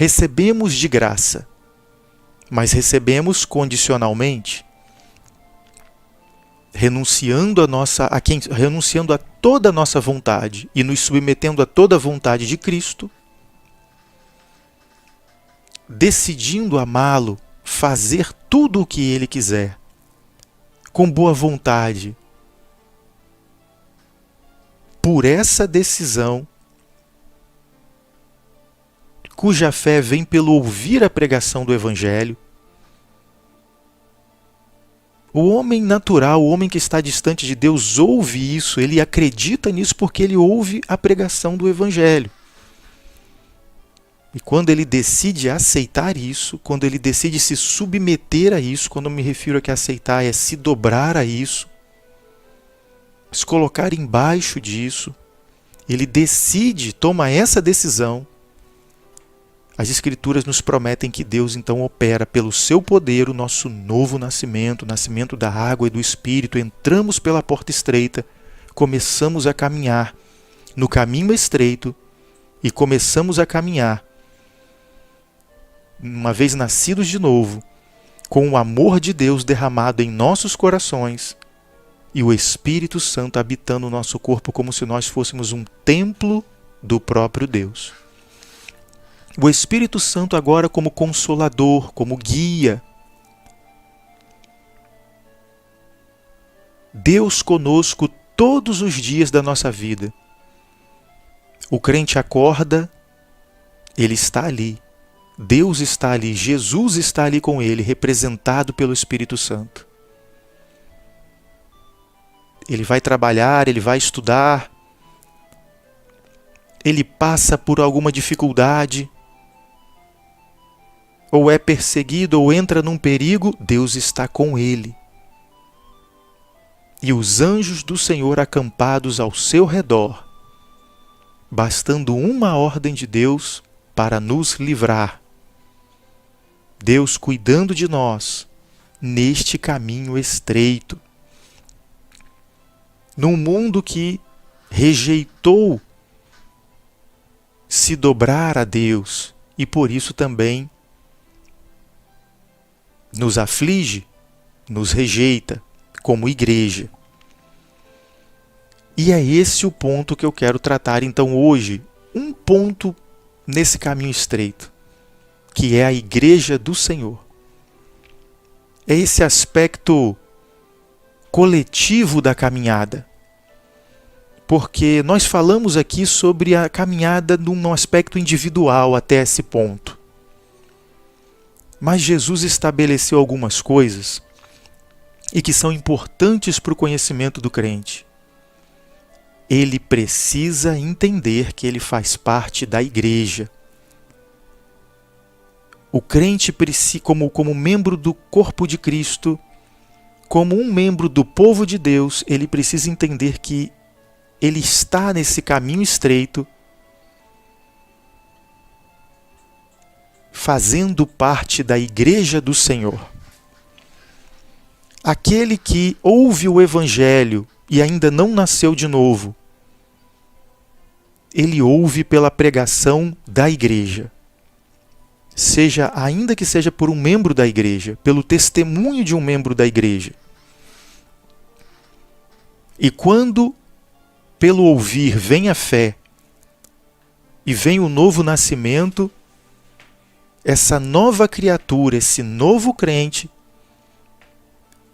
recebemos de graça, mas recebemos condicionalmente, renunciando a toda a nossa vontade e nos submetendo a toda a vontade de Cristo, decidindo amá-lo, fazer tudo o que Ele quiser, com boa vontade. Por essa decisão, cuja fé vem pelo ouvir a pregação do Evangelho, o homem natural, o homem que está distante de Deus, ouve isso, ele acredita nisso porque ele ouve a pregação do Evangelho. E quando ele decide aceitar isso, quando ele decide se submeter a isso, quando eu me refiro a que aceitar é se dobrar a isso, se colocar embaixo disso, ele decide, toma essa decisão, as Escrituras nos prometem que Deus então opera pelo seu poder o nosso novo nascimento, o nascimento da água e do Espírito. Entramos pela porta estreita, começamos a caminhar no caminho estreito e começamos a caminhar, uma vez nascidos de novo, com o amor de Deus derramado em nossos corações e o Espírito Santo habitando o nosso corpo como se nós fôssemos um templo do próprio Deus. O Espírito Santo agora como consolador, como guia. Deus conosco todos os dias da nossa vida. O crente acorda, ele está ali. Deus está ali, Jesus está ali com ele, representado pelo Espírito Santo. Ele vai trabalhar, ele vai estudar, ele passa por alguma dificuldade, ou é perseguido, ou entra num perigo, Deus está com ele. E os anjos do Senhor acampados ao seu redor, bastando uma ordem de Deus para nos livrar. Deus cuidando de nós neste caminho estreito. Num mundo que rejeitou se dobrar a Deus e por isso também nos aflige, nos rejeita como igreja. E é esse o ponto que eu quero tratar então hoje, um ponto nesse caminho estreito, que é a igreja do Senhor. É esse aspecto coletivo da caminhada. Porque nós falamos aqui sobre a caminhada num aspecto individual até esse ponto. Mas Jesus estabeleceu algumas coisas e que são importantes para o conhecimento do crente. Ele precisa entender que ele faz parte da igreja. O crente, como membro do corpo de Cristo, como um membro do povo de Deus, ele precisa entender que ele está nesse caminho estreito, fazendo parte da igreja do Senhor. Aquele que ouve o Evangelho e ainda não nasceu de novo, ele ouve pela pregação da igreja. Ainda que seja por um membro da igreja, pelo testemunho de um membro da igreja. E quando pelo ouvir vem a fé e vem o novo nascimento, essa nova criatura, esse novo crente,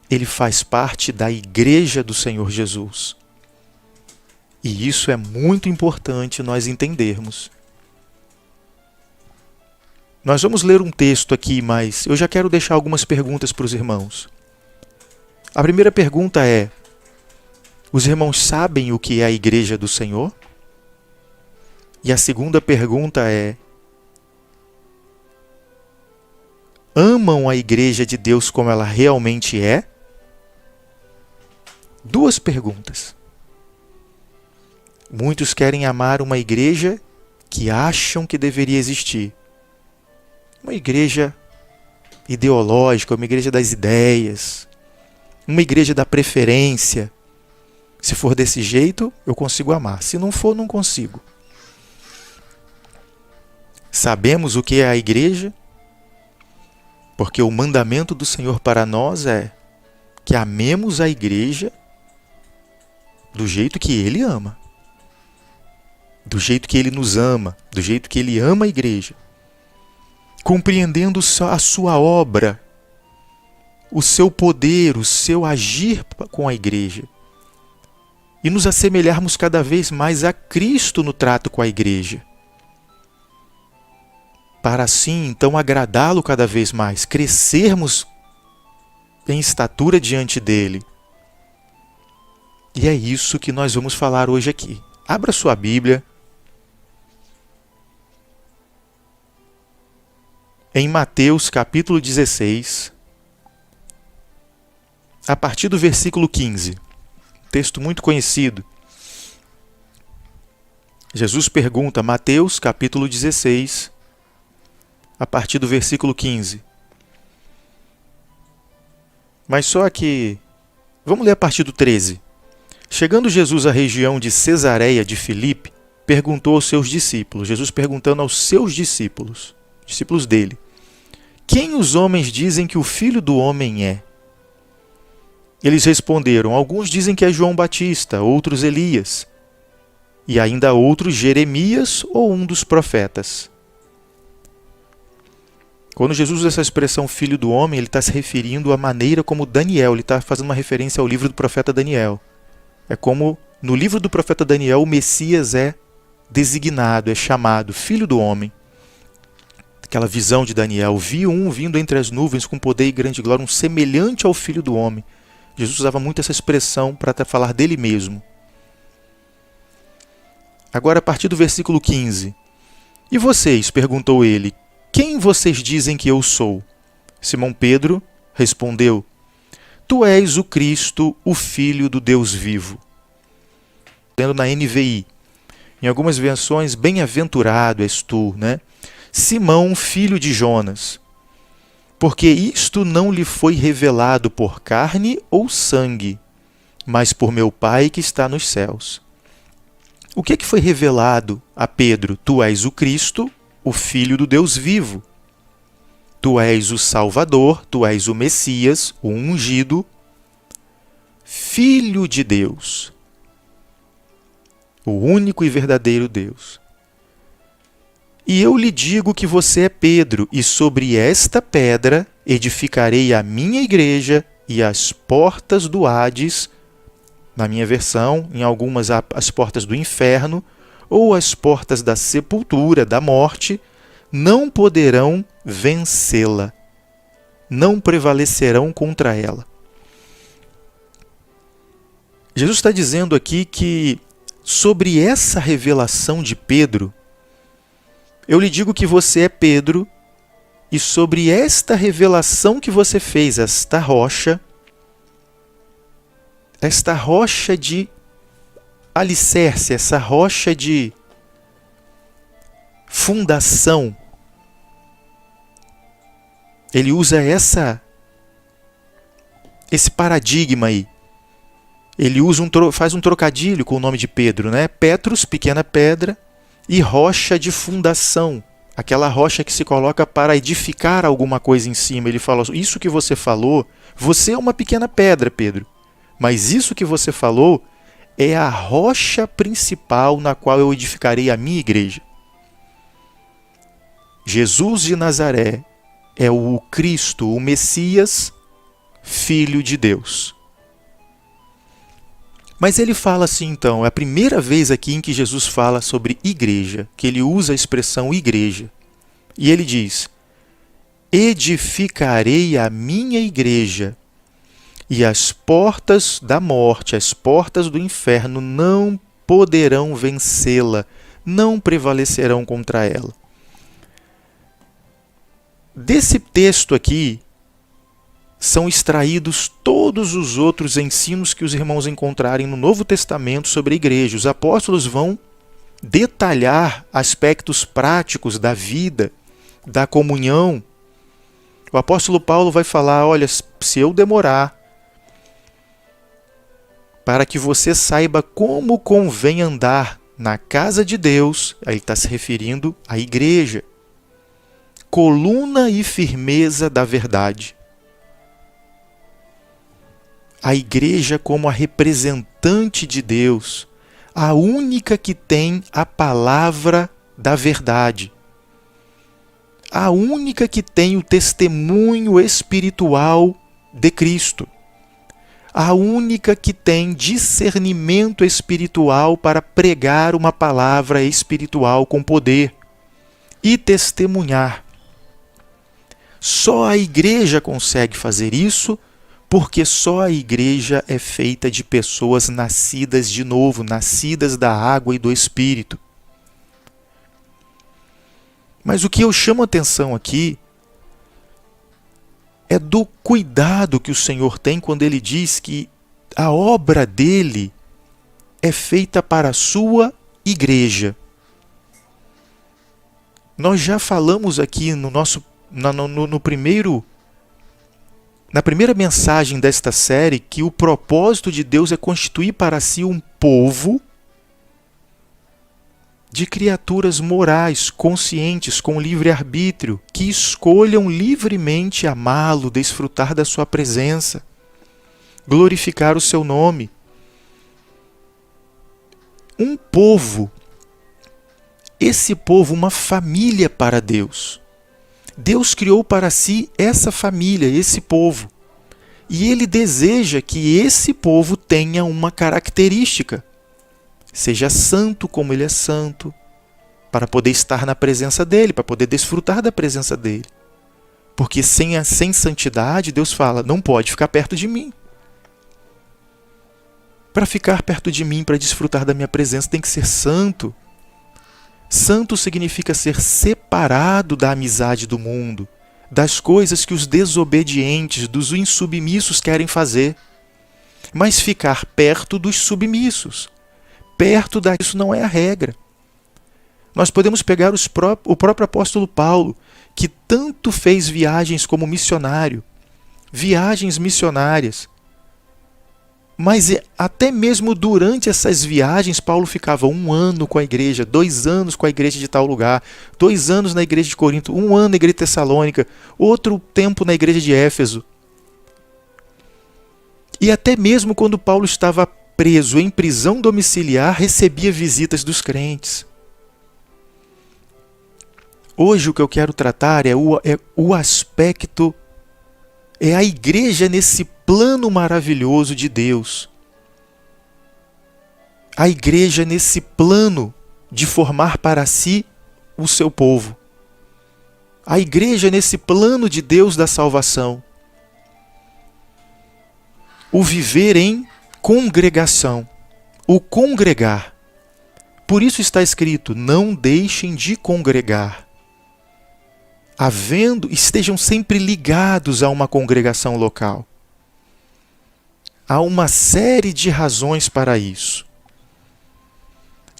ele faz parte da igreja do Senhor Jesus. E isso é muito importante nós entendermos. Nós vamos ler um texto aqui, mas eu já quero deixar algumas perguntas para os irmãos. A primeira pergunta é: os irmãos sabem o que é a igreja do Senhor? E a segunda pergunta é: amam a igreja de Deus como ela realmente é? Duas perguntas. Muitos querem amar uma igreja que acham que deveria existir. Uma igreja ideológica, uma igreja das ideias, uma igreja da preferência. Se for desse jeito, eu consigo amar. Se não for, não consigo. Sabemos o que é a igreja? Porque o mandamento do Senhor para nós é que amemos a igreja do jeito que Ele ama. Do jeito que Ele nos ama, do jeito que Ele ama a igreja. Compreendendo a sua obra, o seu poder, o seu agir com a igreja. E nos assemelharmos cada vez mais a Cristo no trato com a igreja. Para assim, então, agradá-lo cada vez mais, crescermos em estatura diante dele. E é isso que nós vamos falar hoje aqui. Abra sua Bíblia em Mateus capítulo 16, a partir do versículo 15. Texto muito conhecido. Jesus pergunta, Mateus capítulo 16, a partir do versículo 15. Mas só que... Vamos ler a partir do 13. Chegando Jesus à região de Cesareia de Filipe, perguntou aos seus discípulos, Jesus perguntando aos seus discípulos dele, quem os homens dizem que o Filho do Homem é? Eles responderam, alguns dizem que é João Batista, outros Elias, e ainda outros Jeremias ou um dos profetas. Quando Jesus usa essa expressão Filho do Homem, ele está se referindo à maneira como Daniel, ele está fazendo uma referência ao livro do profeta Daniel. É como no livro do profeta Daniel o Messias é designado, é chamado Filho do Homem. Aquela visão de Daniel, vi um vindo entre as nuvens com poder e grande glória, um semelhante ao Filho do Homem. Jesus usava muito essa expressão para falar dele mesmo. Agora, a partir do versículo 15. E vocês, perguntou ele, quem vocês dizem que eu sou? Simão Pedro respondeu, tu és o Cristo, o Filho do Deus vivo. Lendo na NVI, em algumas versões, bem-aventurado és tu, né? Simão, filho de Jonas, porque isto não lhe foi revelado por carne ou sangue, mas por meu Pai que está nos céus. O que foi revelado a Pedro? Tu és o Cristo, o Filho do Deus vivo. Tu és o Salvador, tu és o Messias, o ungido, Filho de Deus, o único e verdadeiro Deus. E eu lhe digo que você é Pedro, e sobre esta pedra edificarei a minha igreja, e as portas do Hades, na minha versão, em algumas as portas do inferno, ou as portas da sepultura, da morte, não poderão vencê-la, não prevalecerão contra ela. Jesus está dizendo aqui que sobre essa revelação de Pedro, eu lhe digo que você é Pedro, e sobre esta revelação que você fez, esta rocha de alicerce, essa rocha de fundação, ele usa esse paradigma aí. Ele faz um trocadilho com o nome de Pedro, né? Petros, pequena pedra, e rocha de fundação, aquela rocha que se coloca para edificar alguma coisa em cima. Ele fala, isso que você falou, você é uma pequena pedra, Pedro, mas isso que você falou é a rocha principal na qual eu edificarei a minha igreja. Jesus de Nazaré é o Cristo, o Messias, Filho de Deus. Mas ele fala assim, então, é a primeira vez aqui em que Jesus fala sobre igreja, que ele usa a expressão igreja. E ele diz, edificarei a minha igreja, e as portas da morte, as portas do inferno não poderão vencê-la, não prevalecerão contra ela. Desse texto aqui, são extraídos todos os outros ensinos que os irmãos encontrarem no Novo Testamento sobre a igreja. Os apóstolos vão detalhar aspectos práticos da vida, da comunhão. O apóstolo Paulo vai falar, olha, se eu demorar para que você saiba como convém andar na casa de Deus, aí ele está se referindo à igreja, coluna e firmeza da verdade. A igreja como a representante de Deus, a única que tem a palavra da verdade, a única que tem o testemunho espiritual de Cristo, a única que tem discernimento espiritual para pregar uma palavra espiritual com poder e testemunhar. Só a igreja consegue fazer isso, porque só a igreja é feita de pessoas nascidas de novo, nascidas da água e do Espírito. Mas o que eu chamo a atenção aqui é do cuidado que o Senhor tem quando Ele diz que a obra dele é feita para a sua igreja. Nós já falamos aqui na primeira mensagem desta série que o propósito de Deus é constituir para si um povo de criaturas morais, conscientes, com livre-arbítrio, que escolham livremente amá-lo, desfrutar da sua presença, glorificar o seu nome. Um povo, esse povo, uma família para Deus. Deus criou para si essa família, esse povo. E Ele deseja que esse povo tenha uma característica. Seja santo como Ele é santo, para poder estar na presença dEle, para poder desfrutar da presença dEle. Porque sem santidade, Deus fala, não pode ficar perto de mim. Para ficar perto de mim, para desfrutar da minha presença, tem que ser santo. Santo significa ser separado da amizade do mundo, das coisas que os desobedientes, dos insubmissos querem fazer. Mas ficar perto dos submissos. Isso não é a regra. Nós podemos pegar o próprio apóstolo Paulo, que tanto fez viagens como missionário, viagens missionárias. Mas até mesmo durante essas viagens, Paulo ficava 1 ano com a igreja, 2 anos com a igreja de tal lugar, 2 anos na igreja de Corinto, 1 ano na igreja de Tessalônica, outro tempo na igreja de Éfeso. E até mesmo quando Paulo estava preso em prisão domiciliar, recebia visitas dos crentes. Hoje o que eu quero tratar é o aspecto, é a igreja nesse plano maravilhoso de Deus. A igreja nesse plano de formar para si o seu povo. A igreja nesse plano de Deus da salvação. O viver em congregação. O congregar. Por isso está escrito, não deixem de congregar. Estejam sempre ligados a uma congregação local. Há uma série de razões para isso.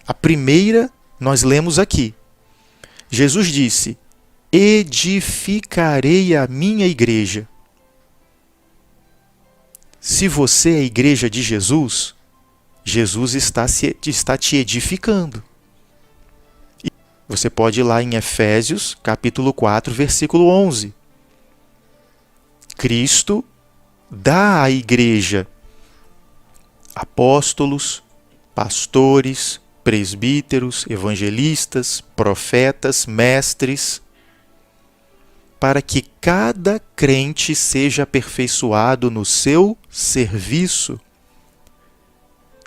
A primeira, nós lemos aqui. Jesus disse, edificarei a minha igreja. Se você é a igreja de Jesus, Jesus está te edificando. Você pode ir lá em Efésios, capítulo 4, versículo 11. Cristo dá à igreja apóstolos, pastores, presbíteros, evangelistas, profetas, mestres, para que cada crente seja aperfeiçoado no seu serviço.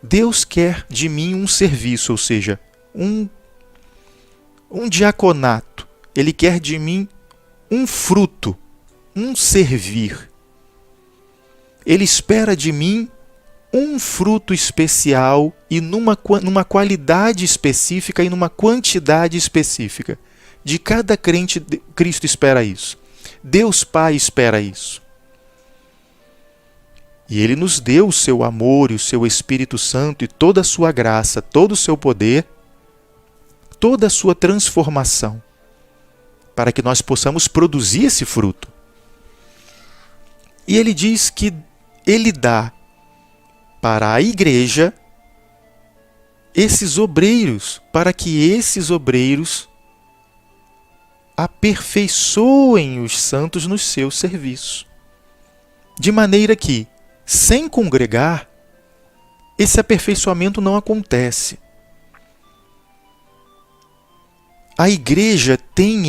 Deus quer de mim um serviço, ou seja, um diaconato. Ele quer de mim um fruto, um servir. Ele espera de mim um fruto especial e numa qualidade específica e numa quantidade específica. De cada crente, Cristo espera isso. Deus Pai espera isso. E Ele nos deu o seu amor e o seu Espírito Santo e toda a sua graça, todo o seu poder, toda a sua transformação, para que nós possamos produzir esse fruto. E Ele diz que Ele dá para a igreja esses obreiros, para que esses obreiros aperfeiçoem os santos nos seus serviços. De maneira que, sem congregar, esse aperfeiçoamento não acontece. A igreja tem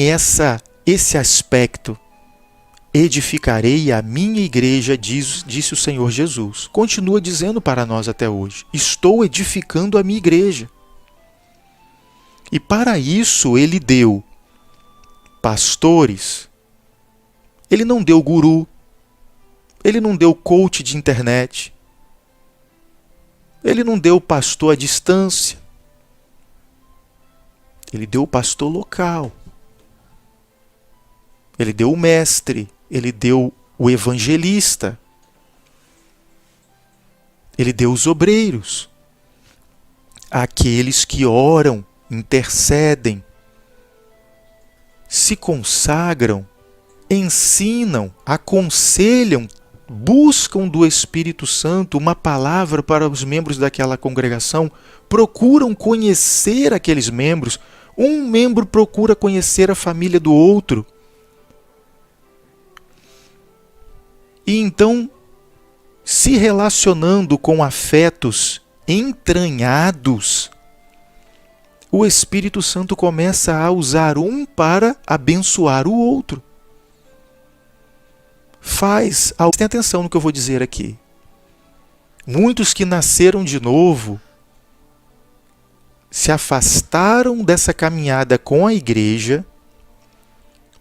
esse aspecto. Edificarei a minha igreja, disse o Senhor Jesus. Continua dizendo para nós até hoje. Estou edificando a minha igreja. E para isso ele deu pastores. Ele não deu guru. Ele não deu coach de internet. Ele não deu pastor à distância. Ele deu o pastor local. Ele deu o mestre. Ele deu o evangelista. Ele deu os obreiros. Aqueles que oram, intercedem, se consagram, ensinam, aconselham, buscam do Espírito Santo uma palavra para os membros daquela congregação, procuram conhecer aqueles membros. Um membro procura conhecer a família do outro. E então, se relacionando com afetos entranhados, o Espírito Santo começa a usar um para abençoar o outro. Prestem atenção no que eu vou dizer aqui. Muitos que nasceram de novo se afastaram dessa caminhada com a igreja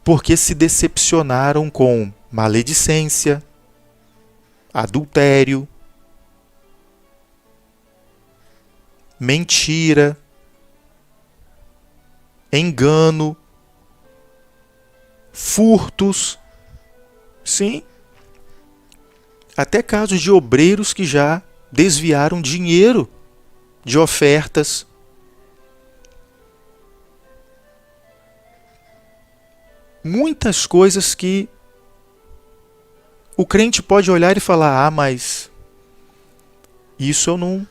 porque se decepcionaram com maledicência, adultério, mentira, engano, furtos, sim, até casos de obreiros que já desviaram dinheiro de ofertas. Muitas coisas que o crente pode olhar e falar: mas isso eu não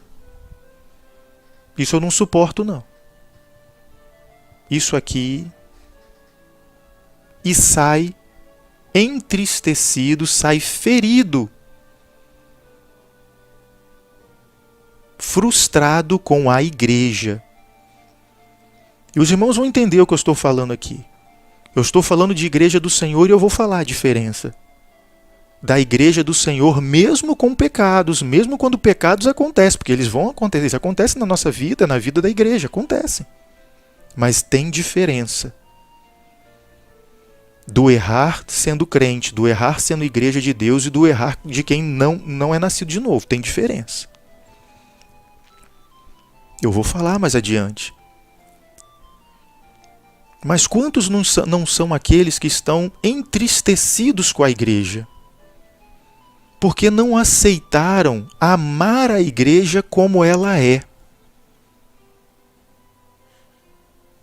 suporto não. Isso aqui. E sai entristecido, sai ferido, frustrado com a igreja. E os irmãos vão entender o que eu estou falando aqui. Eu estou falando de igreja do Senhor e eu vou falar a diferença da igreja do Senhor, mesmo com pecados, mesmo quando pecados acontecem, porque eles vão acontecer, isso acontece na nossa vida, na vida da igreja, acontece. Mas tem diferença do errar sendo crente, do errar sendo igreja de Deus e do errar de quem não é nascido de novo. Tem diferença. Eu vou falar mais adiante. Mas quantos não são aqueles que estão entristecidos com a igreja? Porque não aceitaram amar a igreja como ela é.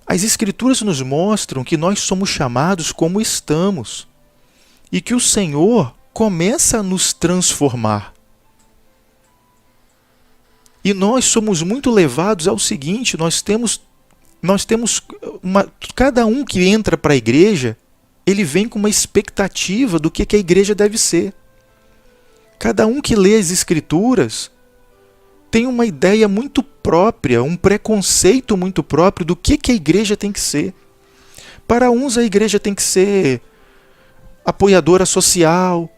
As Escrituras nos mostram que nós somos chamados como estamos e que o Senhor começa a nos transformar. E nós somos muito levados ao seguinte: cada um que entra para a igreja, ele vem com uma expectativa do que a igreja deve ser. Cada um que lê as Escrituras tem uma ideia muito própria, um preconceito muito próprio do que a igreja tem que ser. Para uns, a igreja tem que ser apoiadora social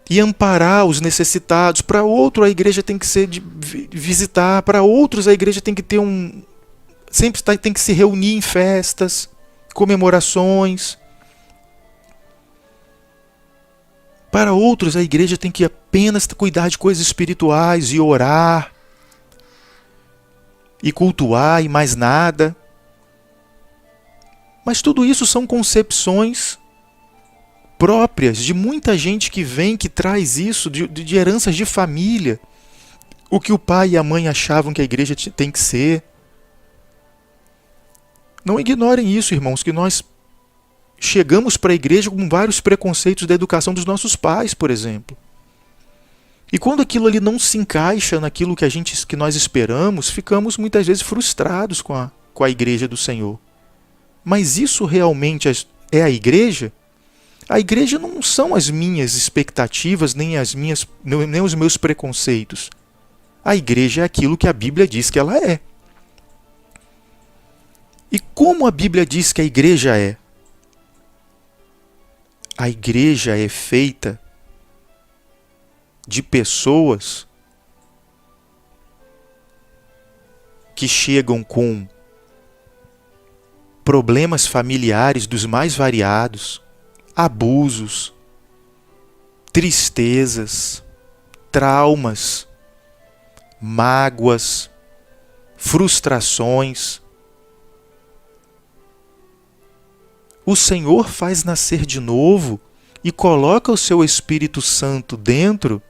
e amparar os necessitados. Para outro, a igreja tem que ser de visitar. Para outros, a igreja tem que ter sempre tem que se reunir em festas, comemorações. Para outros, a igreja tem que apenas cuidar de coisas espirituais e orar e cultuar e mais nada. Mas tudo isso são concepções próprias de muita gente que vem, que traz isso de heranças de família. O que o pai e a mãe achavam que a igreja tem que ser. Não ignorem isso, irmãos, que nós chegamos para a igreja com vários preconceitos da educação dos nossos pais, por exemplo. E quando aquilo ali não se encaixa naquilo que nós esperamos, ficamos muitas vezes frustrados com a igreja do Senhor. Mas isso realmente é a igreja? A igreja não são as minhas expectativas, nem os meus preconceitos. A igreja é aquilo que a Bíblia diz que ela é. E como a Bíblia diz que a igreja é? A igreja é feita de pessoas que chegam com problemas familiares dos mais variados, abusos, tristezas, traumas, mágoas, frustrações. O Senhor faz nascer de novo e coloca o seu Espírito Santo dentro,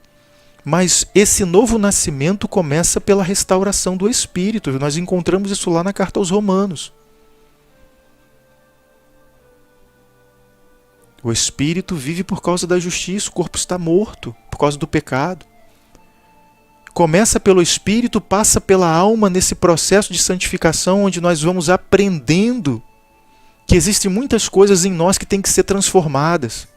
mas esse novo nascimento começa pela restauração do Espírito. Nós encontramos isso lá na carta aos Romanos. O Espírito vive por causa da justiça, o corpo está morto por causa do pecado. Começa pelo Espírito, passa pela alma nesse processo de santificação, onde nós vamos aprendendo que existem muitas coisas em nós que têm que ser transformadas.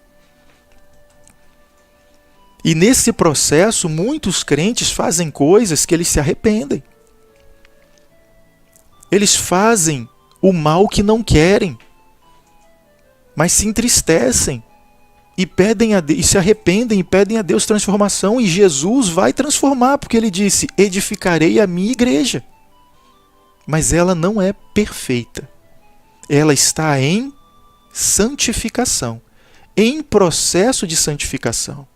E nesse processo, muitos crentes fazem coisas que eles se arrependem. Eles fazem o mal que não querem, mas se entristecem e se arrependem e pedem a Deus transformação, e Jesus vai transformar, porque ele disse: edificarei a minha igreja. Mas ela não é perfeita. Ela está em santificação, em processo de santificação.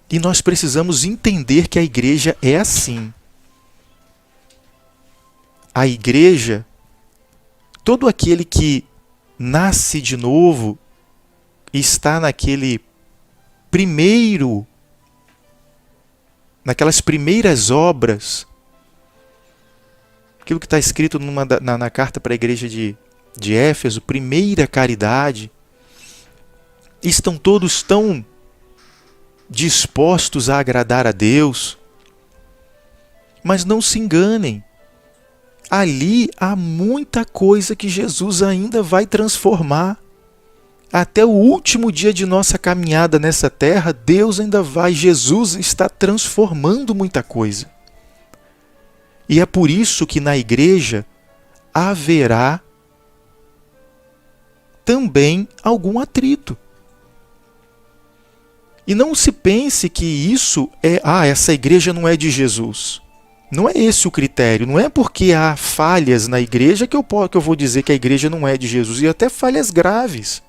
E nós precisamos entender que a igreja é assim. A igreja, todo aquele que nasce de novo, está naquelas primeiras obras, aquilo que está escrito na carta para a igreja de Éfeso, primeira caridade, estão todos tão dispostos a agradar a Deus. Mas não se enganem, ali há muita coisa que Jesus ainda vai transformar. Até o último dia de nossa caminhada nessa terra, Jesus está transformando muita coisa. E é por isso que na igreja haverá também algum atrito. E não se pense que isso essa igreja não é de Jesus. Não é esse o critério. Não é porque há falhas na igreja que eu vou dizer que a igreja não é de Jesus. E até falhas graves.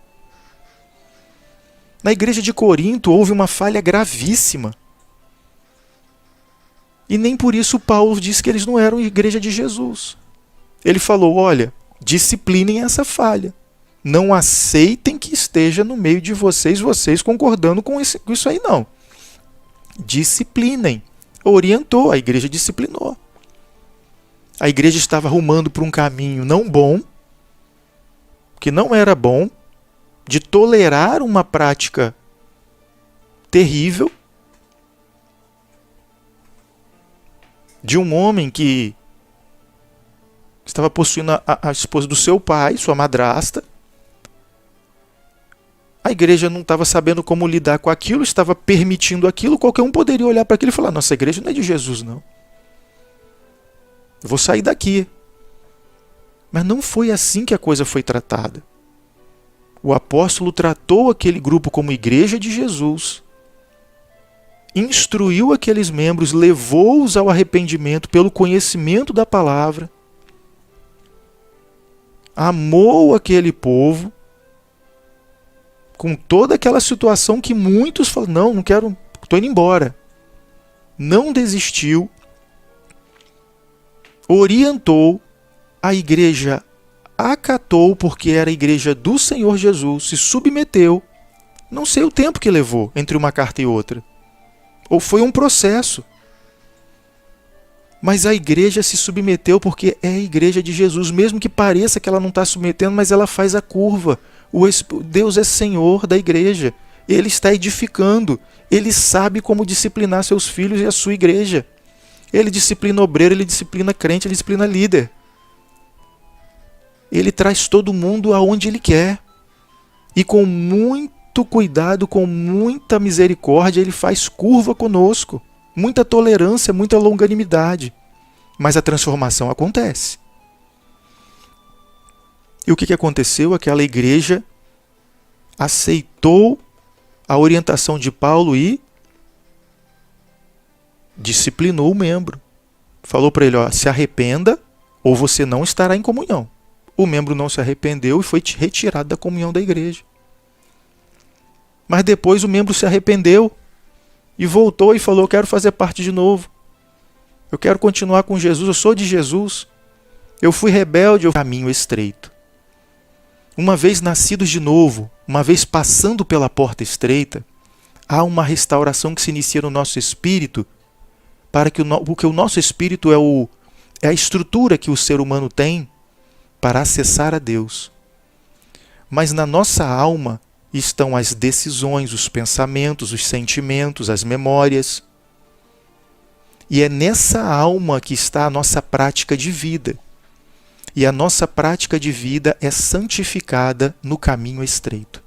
Na igreja de Corinto houve uma falha gravíssima. E nem por isso Paulo disse que eles não eram igreja de Jesus. Ele falou: olha, disciplinem essa falha. Não aceitem que esteja no meio de vocês concordando com isso aí, não. Disciplinem. Orientou, a igreja disciplinou. A igreja estava rumando para um caminho não bom, que não era bom, de tolerar uma prática terrível, de um homem que estava possuindo a esposa do seu pai, sua madrasta. A igreja não estava sabendo como lidar com aquilo, estava permitindo aquilo. Qualquer um poderia olhar para aquilo e falar: nossa, igreja não é de Jesus, não. Eu vou sair daqui. Mas não foi assim que a coisa foi tratada. O apóstolo tratou aquele grupo como igreja de Jesus, instruiu aqueles membros, levou-os ao arrependimento pelo conhecimento da palavra, amou aquele povo, com toda aquela situação que muitos falam: não quero, estou indo embora. Não desistiu, orientou, a igreja acatou, porque era a igreja do Senhor Jesus, se submeteu. Não sei o tempo que levou entre uma carta e outra. Ou foi um processo. Mas a igreja se submeteu porque é a igreja de Jesus, mesmo que pareça que ela não está submetendo, mas ela faz a curva. Deus é Senhor da igreja. Ele está edificando. Ele sabe como disciplinar seus filhos e a sua igreja. Ele disciplina obreiro, ele disciplina crente, ele disciplina líder. Ele traz todo mundo aonde ele quer. E com muito cuidado, com muita misericórdia, ele faz curva conosco. Muita tolerância, muita longanimidade. Mas a transformação acontece. E o que aconteceu? Aquela igreja aceitou a orientação de Paulo e disciplinou o membro. Falou para ele, se arrependa ou você não estará em comunhão. O membro não se arrependeu e foi retirado da comunhão da igreja. Mas depois o membro se arrependeu e voltou e falou, eu quero fazer parte de novo. Eu quero continuar com Jesus, eu sou de Jesus. Eu fui rebelde, eu caminho estreito. Uma vez nascidos de novo, uma vez passando pela porta estreita, há uma restauração que se inicia no nosso espírito, porque o nosso espírito é a estrutura que o ser humano tem para acessar a Deus. Mas na nossa alma estão as decisões, os pensamentos, os sentimentos, as memórias. E é nessa alma que está a nossa prática de vida. E a nossa prática de vida é santificada no caminho estreito.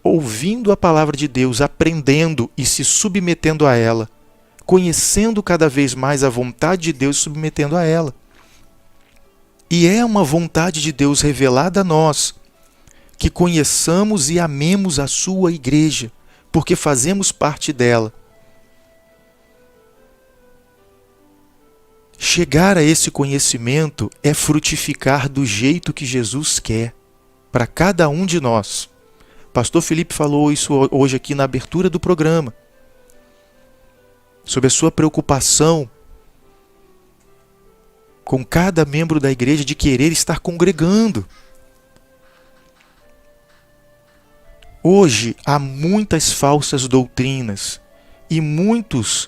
Ouvindo a palavra de Deus, aprendendo e se submetendo a ela, conhecendo cada vez mais a vontade de Deus e submetendo a ela. E é uma vontade de Deus revelada a nós, que conheçamos e amemos a sua igreja, porque fazemos parte dela. Chegar a esse conhecimento é frutificar do jeito que Jesus quer, para cada um de nós. Pastor Felipe falou isso hoje aqui na abertura do programa, sobre a sua preocupação com cada membro da igreja de querer estar congregando. Hoje há muitas falsas doutrinas e muitas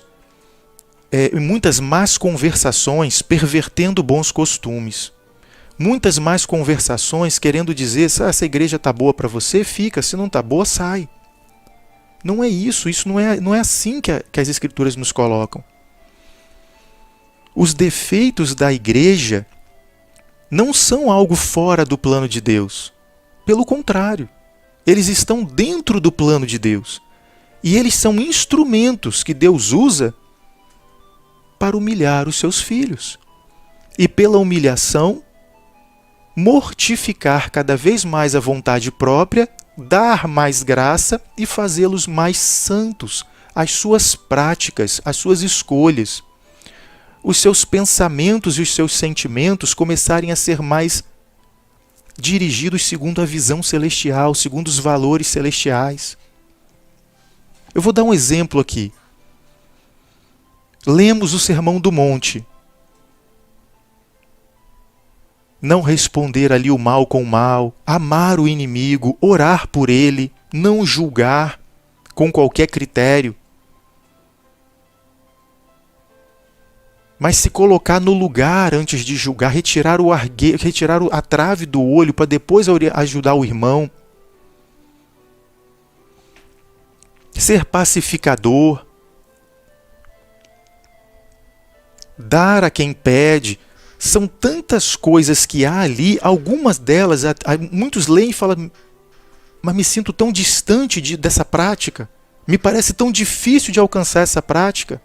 más conversações pervertendo bons costumes. Muitas más conversações querendo dizer, essa igreja está boa para você, fica, se não está boa, sai. Não é isso não é assim que as Escrituras nos colocam. Os defeitos da igreja não são algo fora do plano de Deus. Pelo contrário, eles estão dentro do plano de Deus. E eles são instrumentos que Deus usa para humilhar os seus filhos. E pela humilhação, mortificar cada vez mais a vontade própria, dar mais graça e fazê-los mais santos, as suas práticas, as suas escolhas. Os seus pensamentos e os seus sentimentos começarem a ser mais dirigidos segundo a visão celestial, segundo os valores celestiais. Eu vou dar um exemplo aqui. Lemos o Sermão do Monte. Não responder ali o mal com o mal, amar o inimigo, orar por ele, não julgar com qualquer critério. Mas se colocar no lugar antes de julgar, retirar a trave do olho para depois ajudar o irmão. Ser pacificador. Dar a quem pede. São tantas coisas que há ali, algumas delas, muitos leem e falam, mas me sinto tão distante dessa prática. Me parece tão difícil de alcançar essa prática.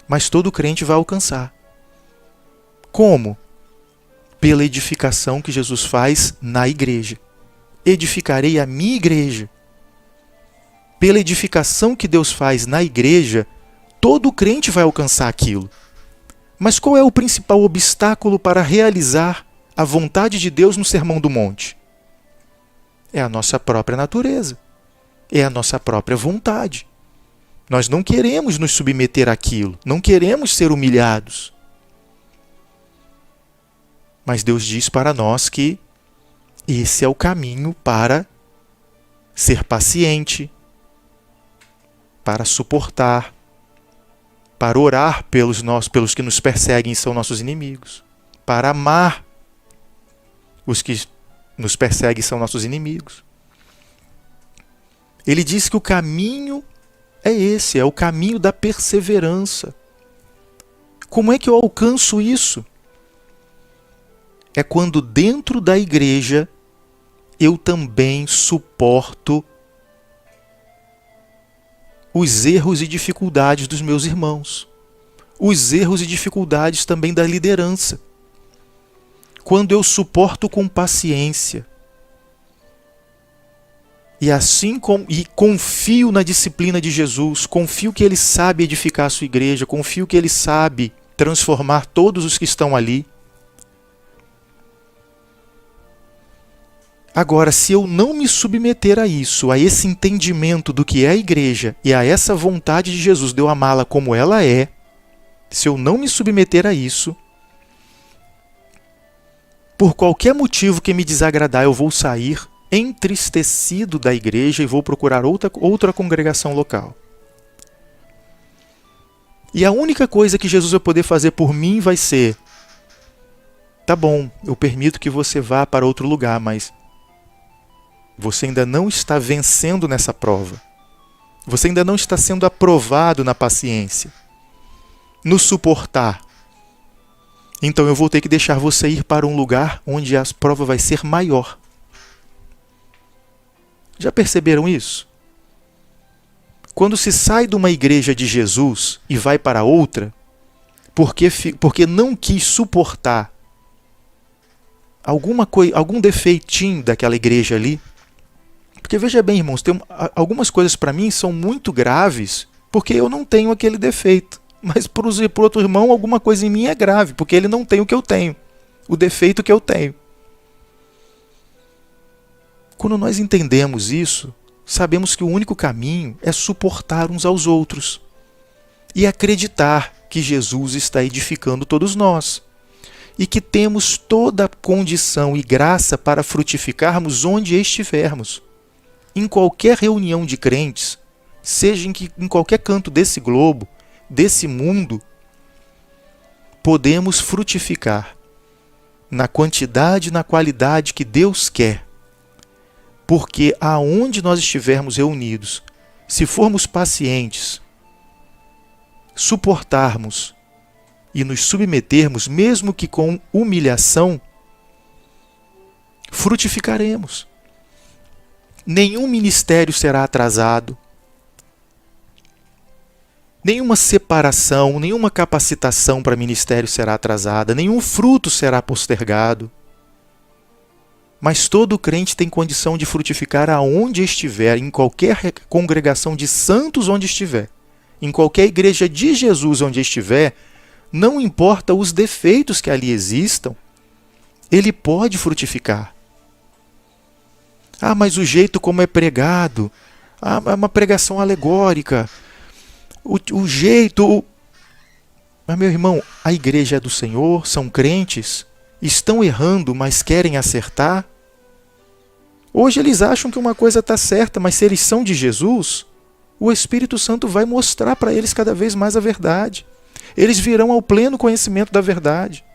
Mas todo crente vai alcançar. Como? Pela edificação que Jesus faz na igreja. Edificarei a minha igreja. Pela edificação que Deus faz na igreja, todo crente vai alcançar aquilo. Mas qual é o principal obstáculo para realizar a vontade de Deus no Sermão do Monte? É a nossa própria natureza. É a nossa própria vontade. Nós não queremos nos submeter àquilo, não queremos ser humilhados. Mas Deus diz para nós que esse é o caminho para ser paciente, para suportar, para orar pelos que nos perseguem e são nossos inimigos, para amar os que nos perseguem e são nossos inimigos. Ele diz que o caminho é esse, é o caminho da perseverança. Como é que eu alcanço isso? É quando dentro da igreja eu também suporto os erros e dificuldades dos meus irmãos. Os erros e dificuldades também da liderança. Quando eu suporto com paciência. E confio na disciplina de Jesus, confio que Ele sabe edificar a sua igreja, confio que Ele sabe transformar todos os que estão ali. Agora, se eu não me submeter a isso, a esse entendimento do que é a igreja e a essa vontade de Jesus de eu amá-la como ela é, se eu não me submeter a isso, por qualquer motivo que me desagradar, eu vou sair entristecido da igreja e vou procurar outra congregação local. E a única coisa que Jesus vai poder fazer por mim vai ser: tá bom, eu permito que você vá para outro lugar, mas você ainda não está vencendo nessa prova. Você ainda não está sendo aprovado na paciência, no suportar. Então eu vou ter que deixar você ir para um lugar onde a prova vai ser maior. Já perceberam isso? Quando se sai de uma igreja de Jesus e vai para outra, porque não quis suportar algum defeitinho daquela igreja ali. Porque veja bem, irmãos, algumas coisas para mim são muito graves porque eu não tenho aquele defeito. Mas para o outro irmão, alguma coisa em mim é grave, porque ele não tem o que eu tenho, o defeito que eu tenho. Quando nós entendemos isso, sabemos que o único caminho é suportar uns aos outros e acreditar que Jesus está edificando todos nós e que temos toda a condição e graça para frutificarmos onde estivermos. Em qualquer reunião de crentes, seja em qualquer canto desse globo, desse mundo, podemos frutificar na quantidade e na qualidade que Deus quer. Porque aonde nós estivermos reunidos, se formos pacientes, suportarmos e nos submetermos, mesmo que com humilhação, frutificaremos. Nenhum ministério será atrasado, nenhuma separação, nenhuma capacitação para ministério será atrasada, nenhum fruto será postergado. Mas todo crente tem condição de frutificar aonde estiver, em qualquer congregação de santos onde estiver, em qualquer igreja de Jesus onde estiver, não importa os defeitos que ali existam, ele pode frutificar. Ah, mas o jeito como é pregado, é uma pregação alegórica, o jeito... Mas, meu irmão, a igreja é do Senhor, são crentes, estão errando, mas querem acertar. Hoje eles acham que uma coisa está certa, mas se eles são de Jesus, o Espírito Santo vai mostrar para eles cada vez mais a verdade. Eles virão ao pleno conhecimento da verdade.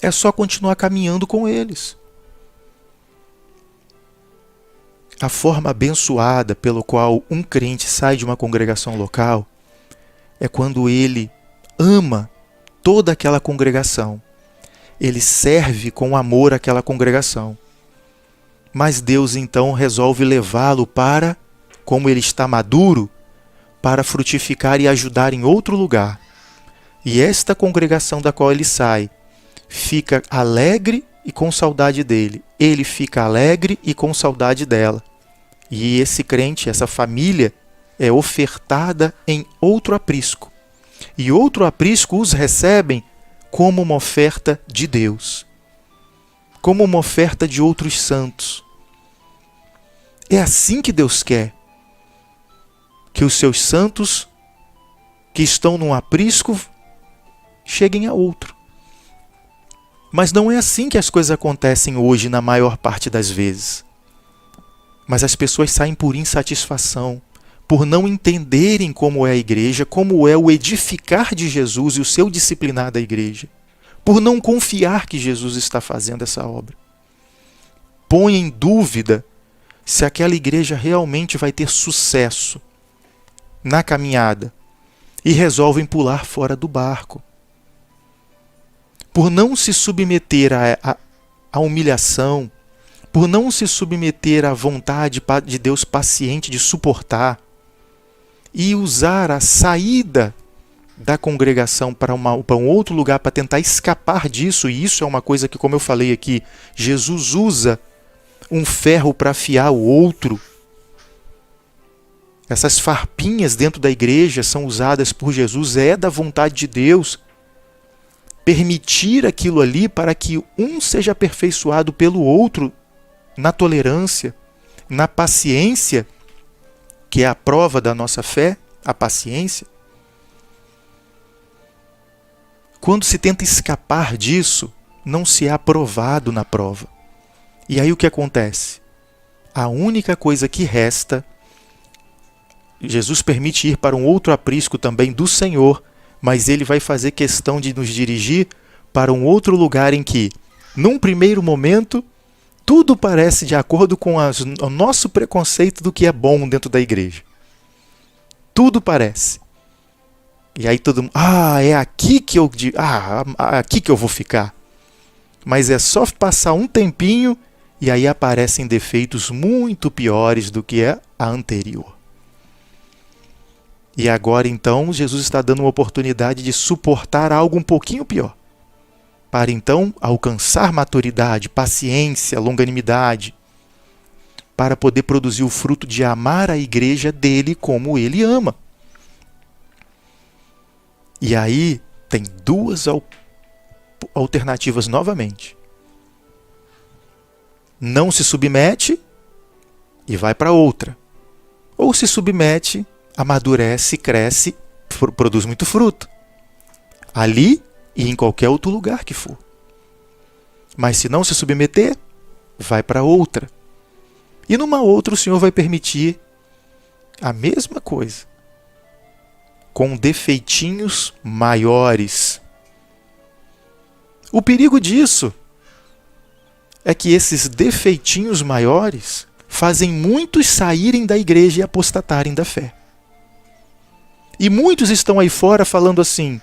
É só continuar caminhando com eles. A forma abençoada pelo qual um crente sai de uma congregação local é quando ele ama toda aquela congregação. Ele serve com amor aquela congregação. Mas Deus então resolve levá-lo para, como ele está maduro, para frutificar e ajudar em outro lugar. E esta congregação da qual ele sai fica alegre e com saudade dele. Ele fica alegre e com saudade dela. E esse crente, essa família, é ofertada em outro aprisco. E outro aprisco os recebem como uma oferta de Deus, como uma oferta de outros santos. É assim que Deus quer que os seus santos que estão num aprisco cheguem a outro. Mas não é assim que as coisas acontecem hoje na maior parte das vezes. Mas as pessoas saem por insatisfação, por não entenderem como é a igreja, como é o edificar de Jesus e o seu disciplinar da igreja, por não confiar que Jesus está fazendo essa obra. Põe em dúvida se aquela igreja realmente vai ter sucesso na caminhada, e resolvem pular fora do barco. Por não se submeter à humilhação, por não se submeter à vontade de Deus paciente de suportar e usar a saída da congregação para um outro lugar para tentar escapar disso, e isso é uma coisa que, como eu falei aqui, Jesus usa um ferro para afiar o outro. Essas farpinhas dentro da igreja são usadas por Jesus, é da vontade de Deus permitir aquilo ali para que um seja aperfeiçoado pelo outro na tolerância, na paciência, que é a prova da nossa fé, a paciência. Quando se tenta escapar disso, não se é aprovado na prova. E aí o que acontece? A única coisa que resta, Jesus permite ir para um outro aprisco também do Senhor, mas ele vai fazer questão de nos dirigir para um outro lugar em que, num primeiro momento, tudo parece de acordo com o nosso preconceito do que é bom dentro da igreja. Tudo parece. E aí todo mundo, é aqui que aqui que eu vou ficar. Mas é só passar um tempinho e aí aparecem defeitos muito piores do que a anterior. E agora então Jesus está dando uma oportunidade de suportar algo um pouquinho pior, para então alcançar maturidade, paciência, longanimidade, para poder produzir o fruto de amar a igreja dele como ele ama. E aí tem duas alternativas novamente. Não se submete e vai para outra. Ou se submete, amadurece, cresce, produz muito fruto. Ali e em qualquer outro lugar que for. Mas se não se submeter, vai para outra. E numa outra o Senhor vai permitir a mesma coisa, com defeitinhos maiores. O perigo disso é que esses defeitinhos maiores fazem muitos saírem da igreja e apostatarem da fé. E muitos estão aí fora falando assim: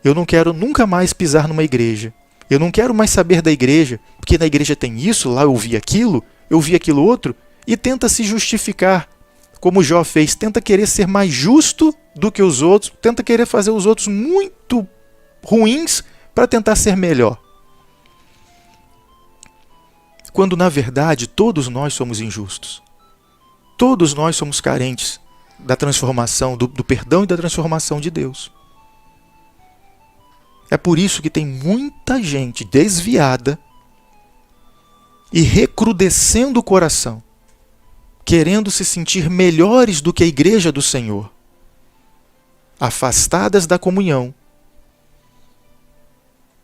eu não quero nunca mais pisar numa igreja. Eu não quero mais saber da igreja, porque na igreja tem isso, lá eu vi aquilo outro, e tenta se justificar, como Jó fez, tenta querer ser mais justo do que os outros, tenta querer fazer os outros muito ruins para tentar ser melhor. Quando, na verdade, todos nós somos injustos. Todos nós somos carentes da transformação, do perdão e da transformação de Deus. É por isso que tem muita gente desviada e recrudescendo o coração, querendo se sentir melhores do que a igreja do Senhor, afastadas da comunhão,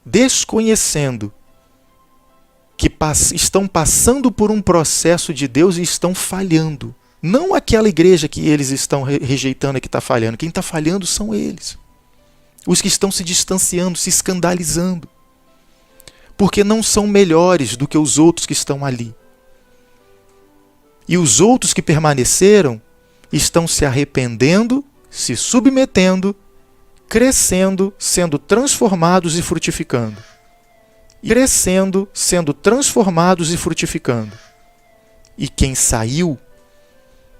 desconhecendo que estão passando por um processo de Deus e estão falhando. Não aquela igreja que eles estão rejeitando é que está falhando. Quem está falhando são eles. Os que estão se distanciando, se escandalizando. Porque não são melhores do que os outros que estão ali. E os outros que permaneceram estão se arrependendo, se submetendo, crescendo, sendo transformados e frutificando. Crescendo, sendo transformados e frutificando. E quem saiu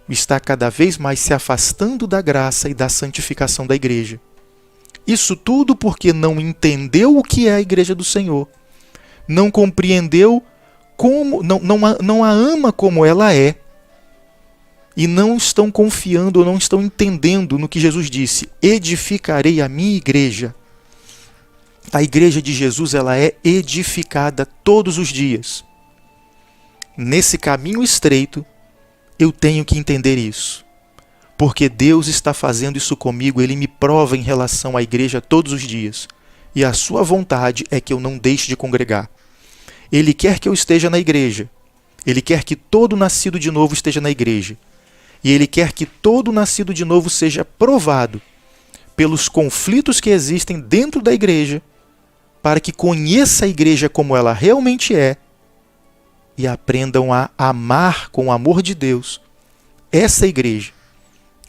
está cada vez mais se afastando da graça e da santificação da igreja. Isso tudo porque não entendeu o que é a igreja do Senhor. Não compreendeu como, não a ama como ela é. E não estão confiando ou não estão entendendo no que Jesus disse: edificarei a minha igreja. A igreja de Jesus, ela é edificada todos os dias. Nesse caminho estreito, eu tenho que entender isso. Porque Deus está fazendo isso comigo, Ele me prova em relação à igreja todos os dias. E a sua vontade é que eu não deixe de congregar. Ele quer que eu esteja na igreja. Ele quer que todo nascido de novo esteja na igreja. E Ele quer que todo nascido de novo seja provado pelos conflitos que existem dentro da igreja, para que conheça a igreja como ela realmente é e aprendam a amar com o amor de Deus essa igreja.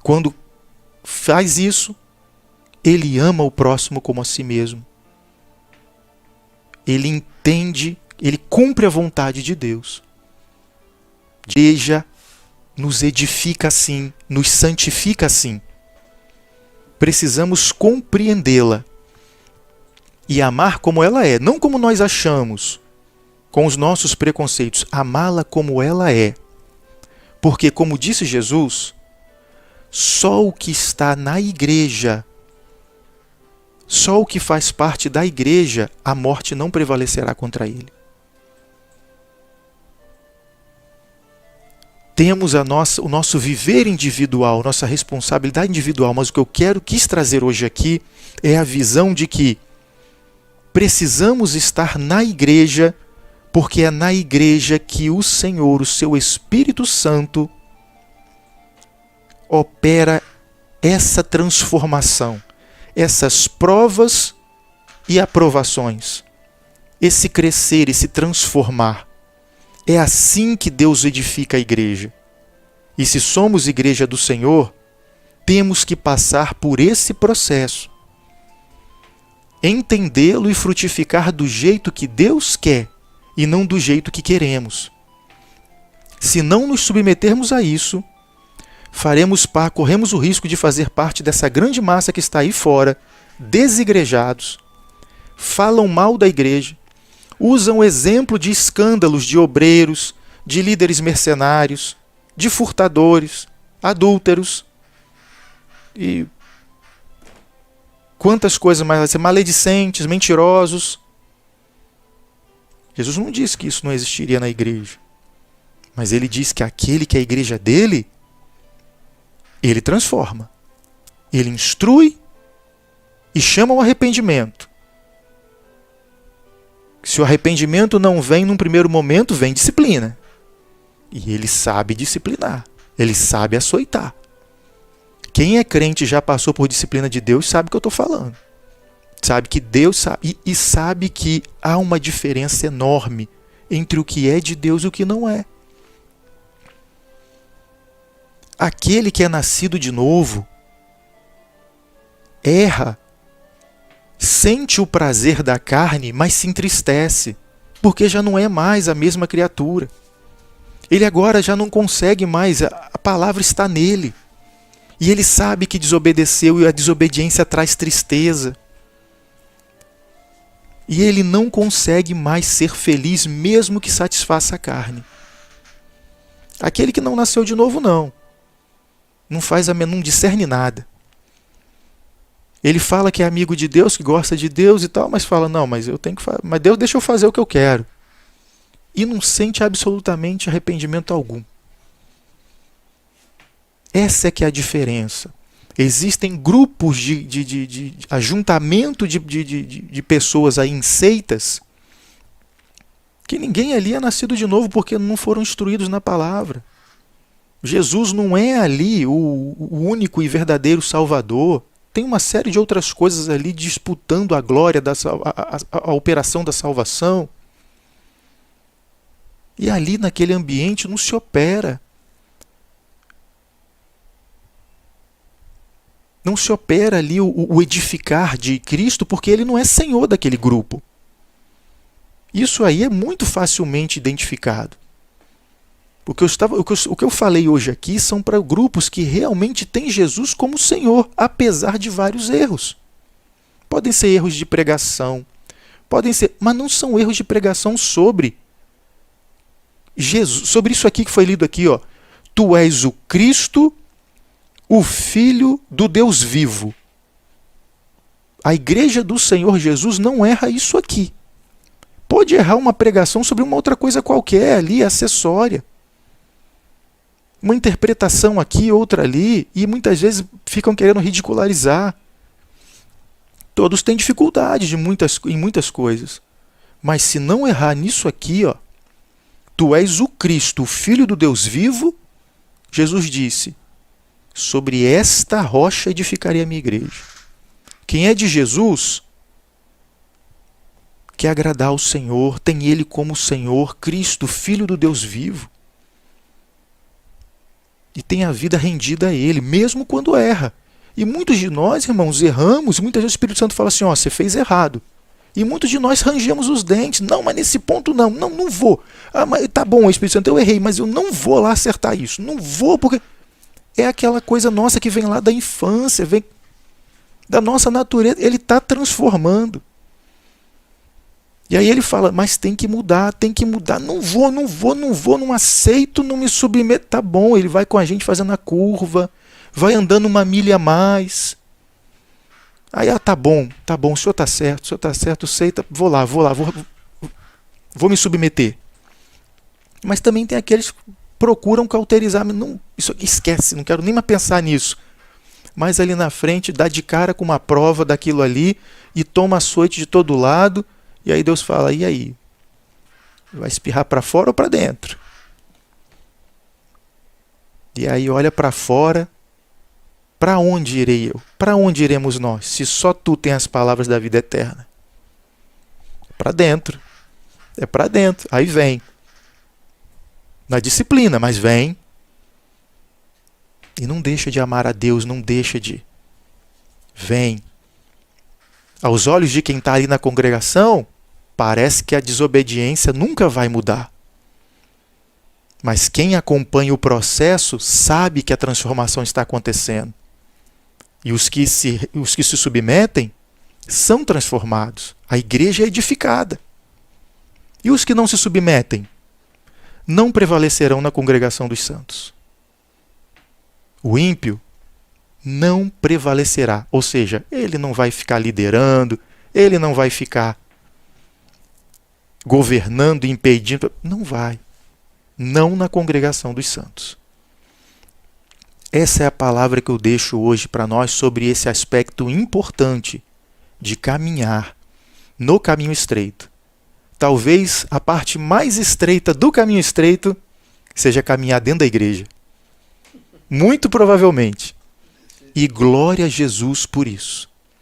Quando faz isso, ele ama o próximo como a si mesmo. Ele entende, ele cumpre a vontade de Deus. A igreja nos edifica assim, nos santifica assim. Precisamos compreendê-la e amar como ela é, não como nós achamos, com os nossos preconceitos, amá-la como ela é. Porque, como disse Jesus, só o que está na igreja, só o que faz parte da igreja, a morte não prevalecerá contra ele. Temos o nosso viver individual, nossa responsabilidade individual, mas o que eu quis trazer hoje aqui é a visão de que precisamos estar na igreja, porque é na igreja que o Senhor, o seu Espírito Santo, opera essa transformação, essas provas e aprovações, esse crescer, esse transformar. É assim que Deus edifica a igreja. E se somos igreja do Senhor, temos que passar por esse processo. Entendê-lo e frutificar do jeito que Deus quer e não do jeito que queremos. Se não nos submetermos a isso, corremos o risco de fazer parte dessa grande massa que está aí fora, desigrejados, falam mal da igreja, usam o exemplo de escândalos de obreiros, de líderes mercenários, de furtadores, adúlteros e quantas coisas mais, maledicentes, mentirosos. Jesus não disse que isso não existiria na igreja, mas ele diz que aquele que é a igreja dele, ele transforma, ele instrui e chama ao arrependimento. Se o arrependimento não vem num primeiro momento, vem disciplina. E ele sabe disciplinar, ele sabe açoitar. Quem é crente e já passou por disciplina de Deus sabe o que eu estou falando. Sabe que Deus sabe, e sabe que há uma diferença enorme entre o que é de Deus e o que não é. Aquele que é nascido de novo erra, sente o prazer da carne, mas se entristece, porque já não é mais a mesma criatura. Ele agora já não consegue mais, a palavra está nele. E ele sabe que desobedeceu e a desobediência traz tristeza. E ele não consegue mais ser feliz, mesmo que satisfaça a carne. Aquele que não nasceu de novo, não. Não discerne nada. Ele fala que é amigo de Deus, que gosta de Deus e tal, mas fala, não, mas mas Deus deixa eu fazer o que eu quero. E não sente absolutamente arrependimento algum. Essa é que é a diferença. Existem grupos de ajuntamento de pessoas aí em seitas que ninguém ali é nascido de novo porque não foram instruídos na palavra. Jesus não é ali o único e verdadeiro Salvador. Tem uma série de outras coisas ali disputando a glória, a operação da salvação. E ali naquele ambiente não se opera. Não se opera ali o edificar de Cristo, porque ele não é senhor daquele grupo. Isso aí é muito facilmente identificado. O que eu falei hoje aqui são para grupos que realmente têm Jesus como Senhor, apesar de vários erros. Podem ser erros de pregação, mas não são erros de pregação sobre Jesus, sobre isso aqui que foi lido aqui, ó. Tu és o Cristo, o Filho do Deus vivo. A igreja do Senhor Jesus não erra isso aqui. Pode errar uma pregação sobre uma outra coisa qualquer ali, acessória. Uma interpretação aqui, outra ali, e muitas vezes ficam querendo ridicularizar. Todos têm dificuldade em muitas coisas. Mas se não errar nisso aqui, ó, tu és o Cristo, o Filho do Deus vivo, Jesus disse, sobre esta rocha edificarei a minha igreja. Quem é de Jesus quer agradar ao Senhor, tem Ele como Senhor, Cristo, Filho do Deus vivo. E tem a vida rendida a Ele, mesmo quando erra. E muitos de nós, irmãos, erramos, e muitas vezes o Espírito Santo fala assim, ó, você fez errado. E muitos de nós rangemos os dentes. Não, mas nesse ponto não vou. Ah, mas tá bom, Espírito Santo, eu errei, mas eu não vou lá acertar isso. Não vou, porque é aquela coisa nossa que vem lá da infância, vem da nossa natureza. Ele está transformando. E aí ele fala, mas tem que mudar, tem que mudar. Não vou, não aceito, não me submeto. Tá bom, ele vai com a gente fazendo a curva, vai andando uma milha a mais. Aí, tá bom, o senhor está certo, eu sei, vou lá, vou me submeter. Mas também tem aqueles que procuram cauterizar, não, isso, esquece, não quero nem mais pensar nisso. Mas ali na frente dá de cara com uma prova daquilo ali e toma açoite de todo lado, e aí Deus fala, e aí? Vai espirrar para fora ou para dentro? E aí olha para fora. Para onde irei eu? Para onde iremos nós, se só tu tens as palavras da vida eterna? Para dentro. É para dentro. Aí vem. Na disciplina, mas vem. E não deixa de amar a Deus, não deixa de. Vem. Aos olhos de quem está ali na congregação, parece que a desobediência nunca vai mudar. Mas quem acompanha o processo sabe que a transformação está acontecendo. E os que se submetem são transformados. A igreja é edificada. E os que não se submetem não prevalecerão na congregação dos santos. O ímpio não prevalecerá. Ou seja, ele não vai ficar liderando, ele não vai ficar governando, impedindo. Não vai. Não na congregação dos santos. Essa é a palavra que eu deixo hoje para nós sobre esse aspecto importante de caminhar no caminho estreito. Talvez a parte mais estreita do caminho estreito seja caminhar dentro da igreja. Muito provavelmente. E glória a Jesus por isso.